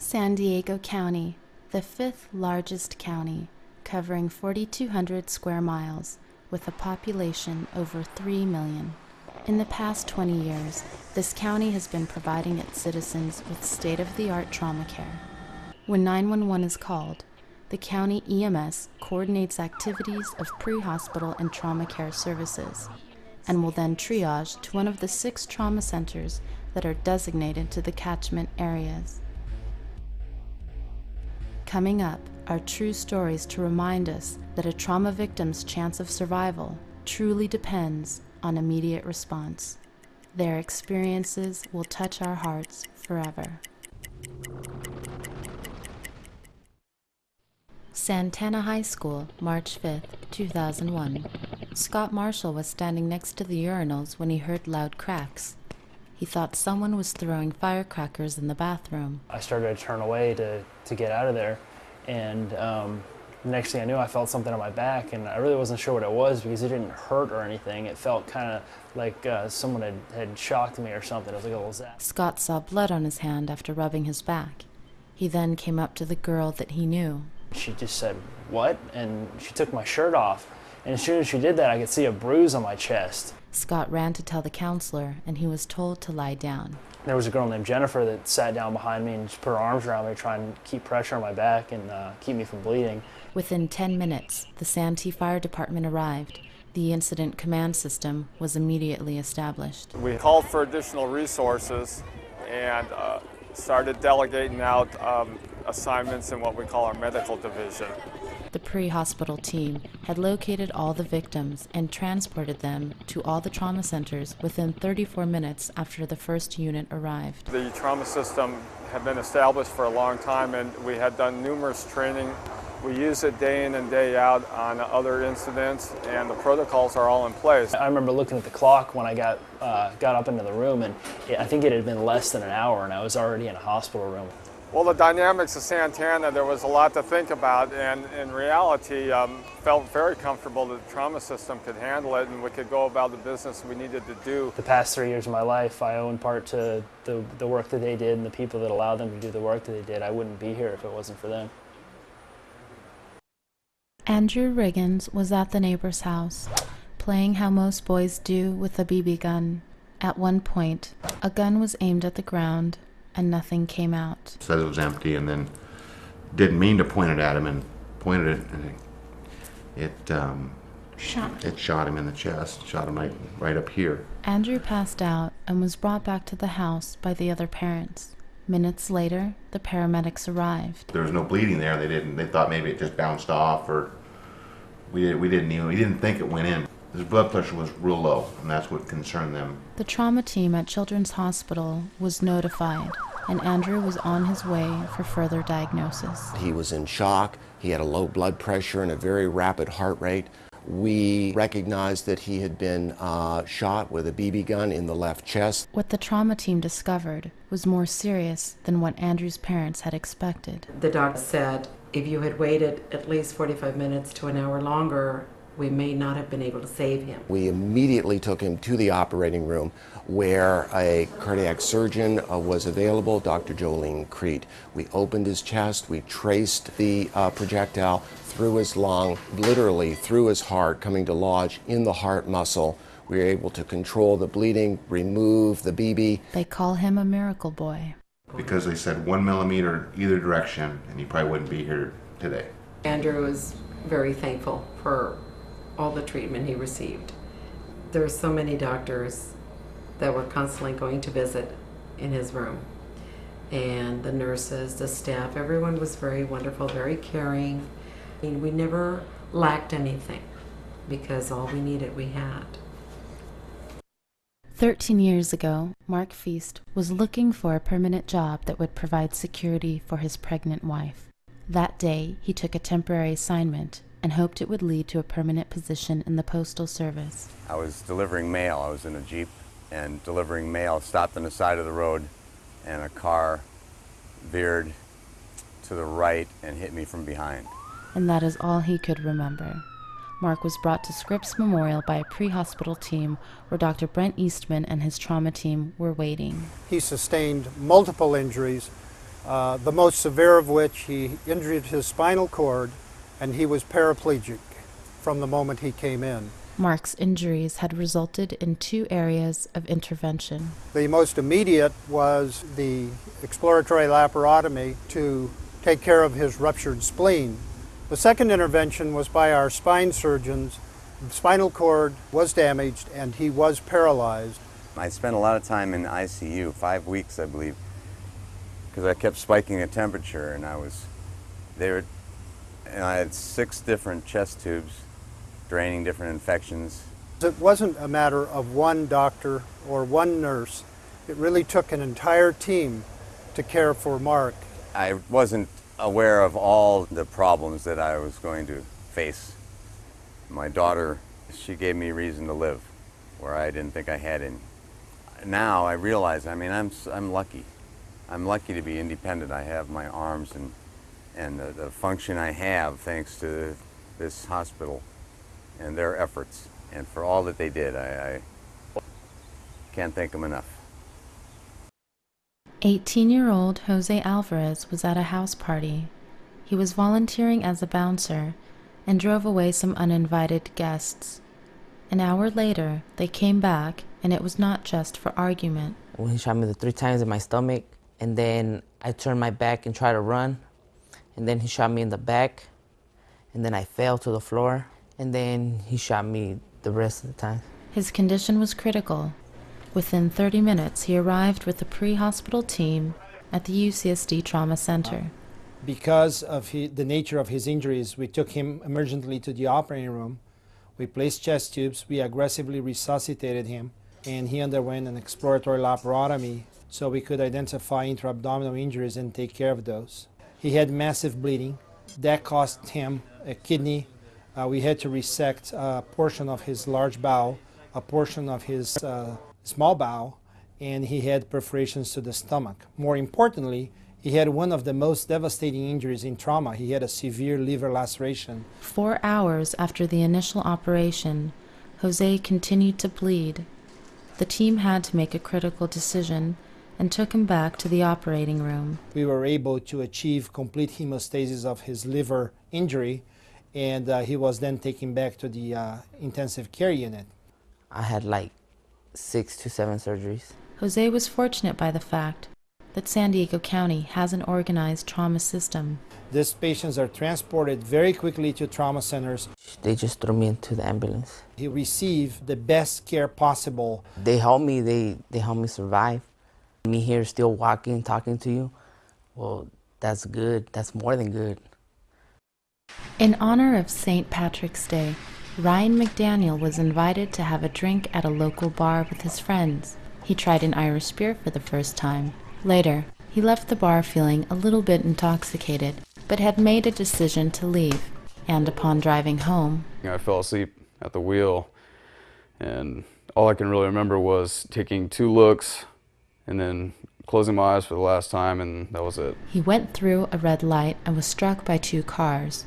San Diego County, the fifth largest county, covering 4,200 square miles, with a population over 3 million. In the past 20 years, this county has been providing its citizens with state-of-the-art trauma care. When 911 is called, the county EMS coordinates activities of pre-hospital and trauma care services, and will then triage to one of the 6 trauma centers that are designated to the catchment areas. Coming up are true stories to remind us that a trauma victim's chance of survival truly depends on immediate response. Their experiences will touch our hearts forever. Santana High School, March 5th, 2001. Scott Marshall was standing next to the urinals when he heard loud cracks. He thought someone was throwing firecrackers in the bathroom. I started to turn away to get out of there, and the next thing I knew, I felt something on my back, and I really wasn't sure what it was because it didn't hurt or anything. It felt kind of like someone had shocked me or something. It was like a little zap. Scott saw blood on his hand after rubbing his back. He then came up to the girl that he knew. She just said, "What?" And she took my shirt off. And as soon as she did that, I could see a bruise on my chest. Scott ran to tell the counselor, and he was told to lie down. There was a girl named Jennifer that sat down behind me and just put her arms around me, trying to keep pressure on my back and keep me from bleeding. Within 10 minutes, the Santee Fire Department arrived. The incident command system was immediately established. We called for additional resources and started delegating out assignments in what we call our medical division. The pre-hospital team had located all the victims and transported them to all the trauma centers within 34 minutes after the first unit arrived. The trauma system had been established for a long time, and we had done numerous training. We use it day in and day out on other incidents, and the protocols are all in place. I remember looking at the clock when I got up into the room, and I think it had been less than an hour, and I was already in a hospital room. Well, the dynamics of Santana, there was a lot to think about, and in reality, felt very comfortable that the trauma system could handle it and we could go about the business we needed to do. The past 3 years of my life, I owe in part to the work that they did and the people that allowed them to do the work that they did. I wouldn't be here if it wasn't for them. Andrew Wiggins was at the neighbor's house, playing how most boys do with a BB gun. At one point, a gun was aimed at the ground, and nothing came out. Said it was empty, and then didn't mean to point it at him, and pointed it, and it shot him in the chest, shot him right up here. Andrew passed out and was brought back to the house by the other parents. Minutes later, the paramedics arrived. There was no bleeding there. They thought maybe it just bounced off, or we didn't think it went in. His blood pressure was real low, and that's what concerned them. The trauma team at Children's Hospital was notified, and Andrew was on his way for further diagnosis. He was in shock. He had a low blood pressure and a very rapid heart rate. We recognized that he had been shot with a BB gun in the left chest. What the trauma team discovered was more serious than what Andrew's parents had expected. The doctor said if you had waited at least 45 minutes to an hour longer, we may not have been able to save him. We immediately took him to the operating room where a cardiac surgeon was available, Dr. Jolene Crete. We opened his chest, we traced the projectile through his lung, literally through his heart, coming to lodge in the heart muscle. We were able to control the bleeding, remove the BB. They call him a miracle boy. Because they said 1 millimeter either direction, and he probably wouldn't be here today. Andrew is very thankful for all the treatment he received. There were so many doctors that were constantly going to visit in his room. And the nurses, the staff, everyone was very wonderful, very caring. I mean, we never lacked anything because all we needed, we had. 13 years ago, Mark Feast was looking for a permanent job that would provide security for his pregnant wife. That day, he took a temporary assignment and hoped it would lead to a permanent position in the Postal Service. I was delivering mail. I was in a Jeep and delivering mail, stopped on the side of the road, and a car veered to the right and hit me from behind. And that is all he could remember. Mark was brought to Scripps Memorial by a pre-hospital team where Dr. Brent Eastman and his trauma team were waiting. He sustained multiple injuries, the most severe of which he injured his spinal cord, and he was paraplegic from the moment he came in. Mark's injuries had resulted in 2 areas of intervention. The most immediate was the exploratory laparotomy to take care of his ruptured spleen. The second intervention was by our spine surgeons. The spinal cord was damaged and he was paralyzed. I spent a lot of time in ICU, 5 weeks I believe, because I kept spiking the temperature, and I had 6 different chest tubes draining different infections. It wasn't a matter of one doctor or one nurse. It really took an entire team to care for Mark. I wasn't aware of all the problems that I was going to face. My daughter, she gave me reason to live where I didn't think I had any. Now I realize, I mean, I'm lucky. I'm lucky to be independent. I have my arms and the function I have thanks to this hospital and their efforts, and for all that they did. I can't thank them enough. 18-year-old Jose Alvarez was at a house party. He was volunteering as a bouncer and drove away some uninvited guests. An hour later, they came back, and it was not just for argument. When he shot me the 3 times in my stomach, and then I turned my back and tried to run, and then he shot me in the back, and then I fell to the floor, and then he shot me the rest of the time. His condition was critical. Within 30 minutes, he arrived with a pre-hospital team at the UCSD Trauma Center. Because of the nature of his injuries, we took him emergently to the operating room. We placed chest tubes, we aggressively resuscitated him, and he underwent an exploratory laparotomy so we could identify intra-abdominal injuries and take care of those. He had massive bleeding. That cost him a kidney. We had to resect a portion of his large bowel, a portion of his small bowel, and he had perforations to the stomach. More importantly, he had one of the most devastating injuries in trauma. He had a severe liver laceration. 4 hours after the initial operation, Jose continued to bleed. The team had to make a critical decision and took him back to the operating room. We were able to achieve complete hemostasis of his liver injury, and he was then taken back to the intensive care unit. I had like 6 to 7 surgeries. Jose was fortunate by the fact that San Diego County has an organized trauma system. These patients are transported very quickly to trauma centers. They just threw me into the ambulance. He received the best care possible. They helped me, they helped me survive. Me here still walking, talking to you, well, that's good. That's more than good. In honor of St. Patrick's Day, Ryan McDaniel was invited to have a drink at a local bar with his friends. He tried an Irish beer for the first time. Later, he left the bar feeling a little bit intoxicated, but had made a decision to leave. And upon driving home, I fell asleep at the wheel, and all I can really remember was taking 2 looks and then closing my eyes for the last time, and that was it. He went through a red light and was struck by 2 cars.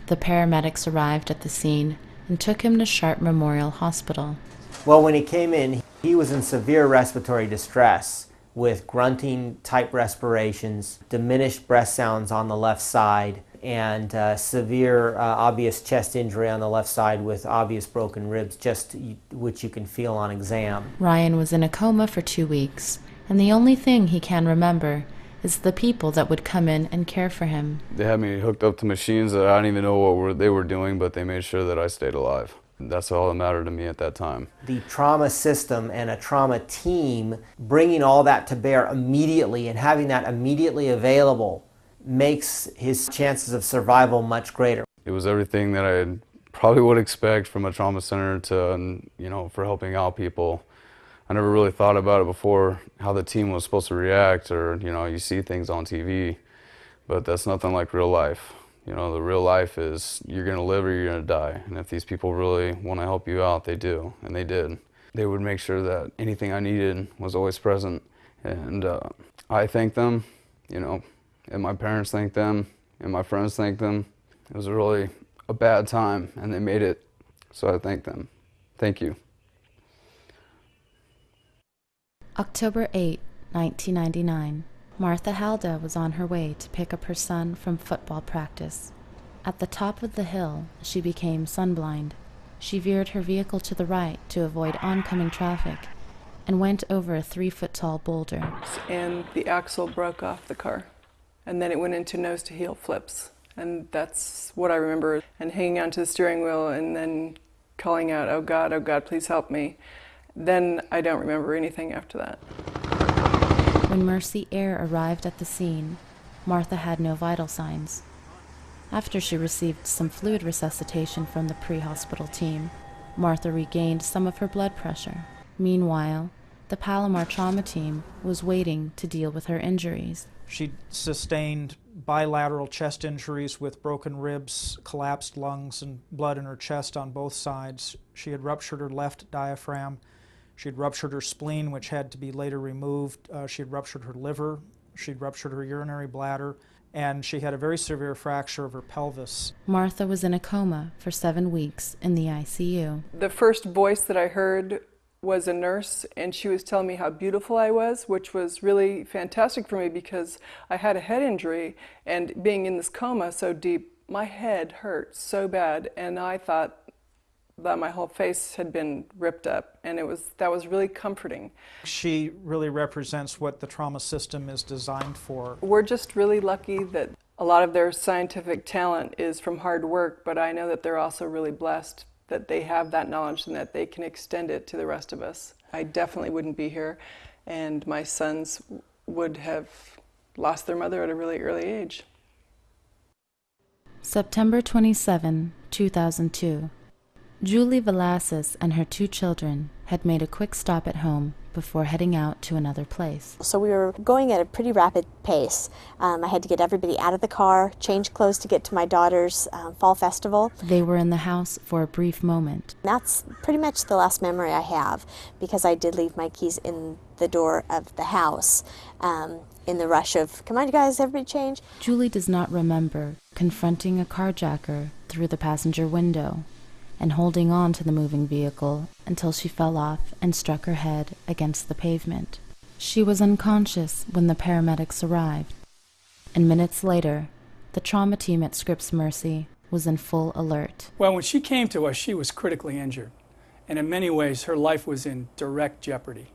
The paramedics arrived at the scene and took him to Sharp Memorial Hospital. Well, when he came in, he was in severe respiratory distress with grunting type respirations, diminished breath sounds on the left side, and severe obvious chest injury on the left side with obvious broken ribs, just which you can feel on exam. Ryan was in a coma for 2 weeks, and the only thing he can remember is the people that would come in and care for him. They had me hooked up to machines that I didn't even know what they were doing, but they made sure that I stayed alive. That's all that mattered to me at that time. The trauma system and a trauma team bringing all that to bear immediately and having that immediately available makes his chances of survival much greater. It was everything that I probably would expect from a trauma center to, for helping out people. I never really thought about it before, how the team was supposed to react, or, you see things on TV, but that's nothing like real life. The real life is you're going to live or you're going to die. And if these people really want to help you out, they do, and they did. They would make sure that anything I needed was always present. And I thank them, and my parents thank them, and my friends thank them. It was really a bad time, and they made it, so I thank them. Thank you. October 8, 1999. Martha Haldo was on her way to pick up her son from football practice. At the top of the hill, she became sunblind. She veered her vehicle to the right to avoid oncoming traffic and went over a 3-foot-tall boulder. And the axle broke off the car. And then it went into nose-to-heel flips. And that's what I remember. And hanging onto the steering wheel and then calling out, oh God, please help me. Then I don't remember anything after that. When Mercy Air arrived at the scene, Martha had no vital signs. After she received some fluid resuscitation from the pre-hospital team, Martha regained some of her blood pressure. Meanwhile, the Palomar trauma team was waiting to deal with her injuries. She sustained bilateral chest injuries with broken ribs, collapsed lungs, and blood in her chest on both sides. She had ruptured her left diaphragm. She had ruptured her spleen, which had to be later removed. She had ruptured her liver. She had ruptured her urinary bladder. And she had a very severe fracture of her pelvis. Martha was in a coma for 7 weeks in the ICU. The first voice that I heard was a nurse, and she was telling me how beautiful I was, which was really fantastic for me because I had a head injury, and being in this coma so deep, my head hurt so bad, and I thought that my whole face had been ripped up, and that was really comforting. She really represents what the trauma system is designed for. We're just really lucky that a lot of their scientific talent is from hard work, but I know that they're also really blessed that they have that knowledge and that they can extend it to the rest of us. I definitely wouldn't be here, and my sons would have lost their mother at a really early age. September 27, 2002. Julie Valassis and her 2 children had made a quick stop at home before heading out to another place. So we were going at a pretty rapid pace. I had to get everybody out of the car, change clothes to get to my daughter's fall festival. They were in the house for a brief moment. That's pretty much the last memory I have, because I did leave my keys in the door of the house in the rush of, come on you guys, everybody change. Julie does not remember confronting a carjacker through the passenger window and holding on to the moving vehicle until she fell off and struck her head against the pavement. She was unconscious when the paramedics arrived, and minutes later, the trauma team at Scripps Mercy was in full alert. Well, when she came to us, she was critically injured, and in many ways, her life was in direct jeopardy.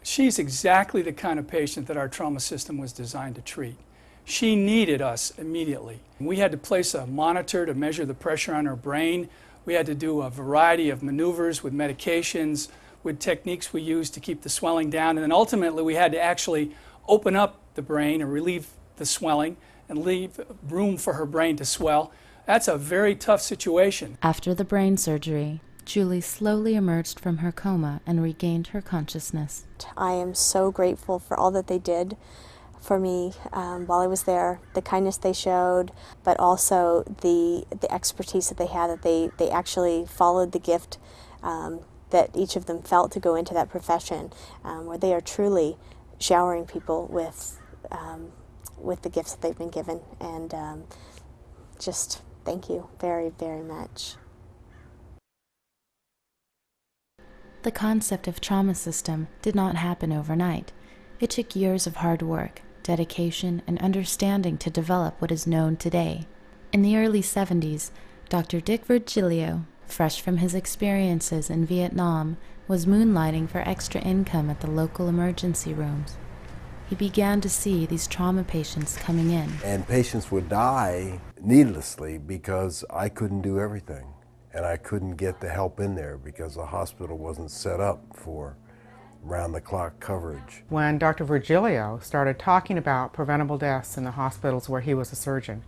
She's exactly the kind of patient that our trauma system was designed to treat. She needed us immediately. We had to place a monitor to measure the pressure on her brain. We had to do a variety of maneuvers with medications, with techniques we used to keep the swelling down, and then ultimately we had to actually open up the brain and relieve the swelling and leave room for her brain to swell. That's a very tough situation. After the brain surgery, Julie slowly emerged from her coma and regained her consciousness. I am so grateful for all that they did for me while I was there, the kindness they showed, but also the expertise that they had, that they actually followed the gift that each of them felt to go into that profession, where they are truly showering people with the gifts that they've been given. And just thank you very, very much. The concept of trauma system did not happen overnight. It took years of hard work, dedication, and understanding to develop what is known today. In the early 70s, Dr. Dick Virgilio, fresh from his experiences in Vietnam, was moonlighting for extra income at the local emergency rooms. He began to see these trauma patients coming in. And patients would die needlessly because I couldn't do everything. And I couldn't get the help in there because the hospital wasn't set up for round-the-clock coverage. When Dr. Virgilio started talking about preventable deaths in the hospitals where he was a surgeon,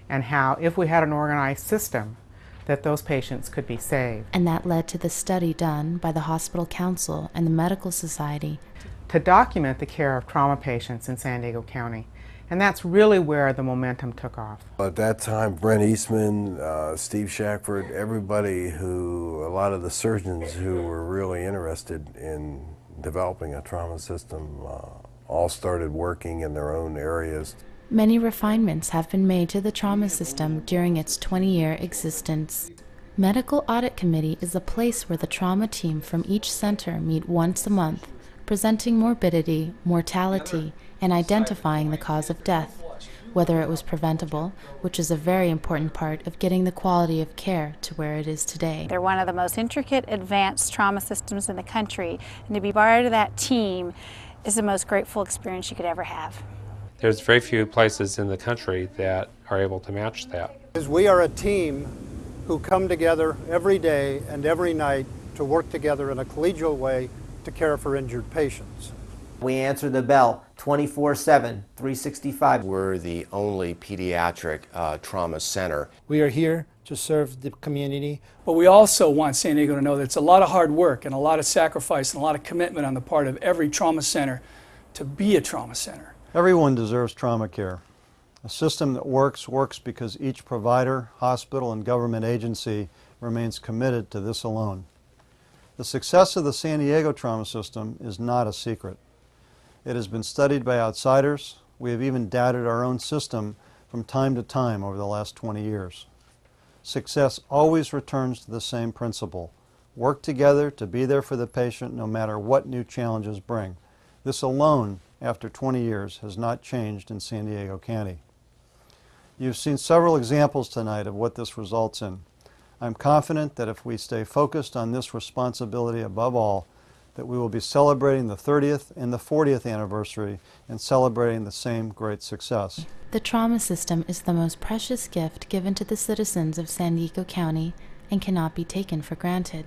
and how if we had an organized system, that those patients could be saved. And that led to the study done by the Hospital Council and the Medical Society to document the care of trauma patients in San Diego County. And that's really where the momentum took off. At that time, Brent Eastman, Steve Shackford, everybody a lot of the surgeons who were really interested in developing a trauma system all started working in their own areas. Many refinements have been made to the trauma system during its 20-year existence. Medical Audit Committee is a place where the trauma team from each center meet once a month, presenting morbidity, mortality, and identifying the cause of death, whether it was preventable, which is a very important part of getting the quality of care to where it is today. They're one of the most intricate, advanced trauma systems in the country, and to be part of that team is the most grateful experience you could ever have. There's very few places in the country that are able to match that. We are a team who come together every day and every night to work together in a collegial way to care for injured patients. We answer the bell 24/7, 365. We're the only pediatric trauma center. We are here to serve the community. But we also want San Diego to know that it's a lot of hard work and a lot of sacrifice and a lot of commitment on the part of every trauma center to be a trauma center. Everyone deserves trauma care. A system that works because each provider, hospital, and government agency remains committed to this alone. The success of the San Diego trauma system is not a secret. It has been studied by outsiders. We have even doubted our own system from time to time over the last 20 years. Success always returns to the same principle. Work together to be there for the patient no matter what new challenges bring. This alone, after 20 years, has not changed in San Diego County. You've seen several examples tonight of what this results in. I'm confident that if we stay focused on this responsibility above all, that we will be celebrating the 30th and the 40th anniversary and celebrating the same great success. The trauma system is the most precious gift given to the citizens of San Diego County and cannot be taken for granted.